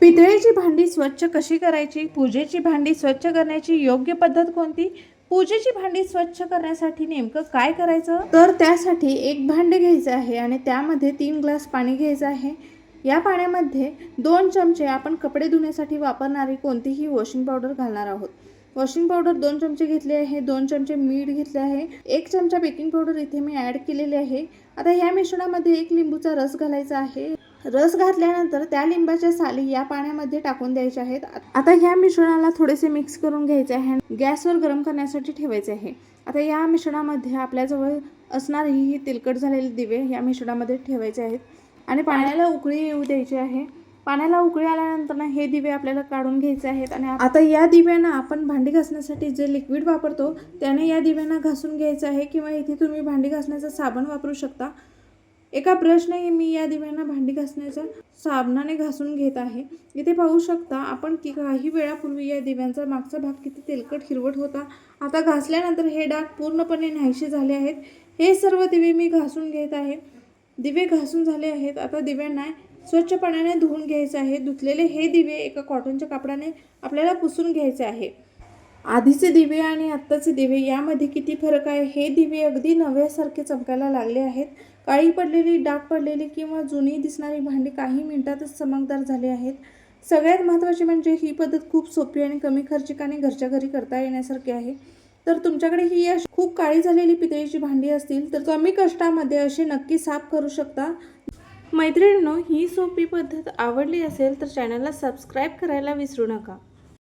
पितळेची भांडी स्वच्छ कशी करायची, पूजेची भांडी स्वच्छ करण्याची योग्य पद्धत कोणती, पूजेची भांडी स्वच्छ करण्यासाठी नेमकं काय करायचं, तर त्यासाठी एक भांडे घ्यायचं आहे आणि त्यामध्ये 3 ग्लास पाणी घ्यायचं आहे। या पाण्यामध्ये 2 चमचे आपण कपडे धुण्यासाठी वापरणारी कोणतीही वॉशिंग पावडर घालणार आहोत। वॉशिंग पावडर 2 चमचे घेतले आहे, 2 चमचे मीठ घेतले आहे, 1 चमचा बेकिंग पावडर इथे मी ॲड केलेली आहे। आता ह्या मिश्रणामध्ये 1 लिंबूचा रस घालायचा आहे। रस घातल्यानंतर त्या लिंबाच्या साली या पाण्यामध्ये टाकून द्यायच्या आहेत। आता ह्या मिश्रणाला थोडेसे मिक्स करून घ्यायचे आहे, गॅसवर गरम करण्यासाठी ठेवायचे आहे। आता या मिश्रणामध्ये आपल्याजवळ असणारे ही तेलकट झालेले दिवे या मिश्रणामध्ये ठेवायचे आहेत आणि पाण्याला उकळी येऊ द्यायची आहे। पाण्याला उकळी आल्यानंतर हे दिवे आपल्याला काढून घ्यायचे आहेत आणि आता या दिव्यांना आपण भांडी घासण्यासाठी जे लिक्विड वापरतो त्याने या दिव्यांना घासून घ्यायचं आहे, किंवा इथे तुम्ही भांडी घासण्याचा साबण वापरू शकता। एका ब्रशने मी या दिव्यांना भांडी घासण्याच्या साबणाने घासून घेत आहे। इथे पाहू शकता आपण की काही वेळापूर्वी या दिव्यांचा मागचा भाग किती तेलकट हिरवट होता। आता घासल्यानंतर हे डाग पूर्णपणे नाहीसे झाले आहेत। हे सर्व दिवे मी घासून घेत आहे। दिवे घासून झाले आहेत। आता दिव्यांना स्वच्छ पाण्याने धुवून घ्यायचे आहे। धुतलेले हे दिवे एका कॉटनच्या कापडाने आपल्याला पुसून घ्यायचे आहे। आधीचे दिवे आणि आत्ताचे दिवे यामध्ये किती फरक आहे। हे दिवे अगदी नव्यासारखे चमकायला लागले आहेत। काळी पडलेली, डाग पडलेली किंवा जुनी दिसणारी भांडी काही मिनिटातच चमकदार झाली आहेत। सगळ्यात महत्त्वाचे म्हणजे ही पद्धत खूप सोपी आणि कमी खर्चिकाने घरच्या घरी करता येण्यासारखी आहे। तर तुमच्याकडे ही अशी खूप काळी झालेली पितळेची भांडी असतील तर कमी कष्टामध्ये असे नक्की साफ करू शकता। मैत्रिणींनो, ही सोपी पद्धत आवडली असेल तर चॅनलला सबस्क्राईब करायला विसरू नका।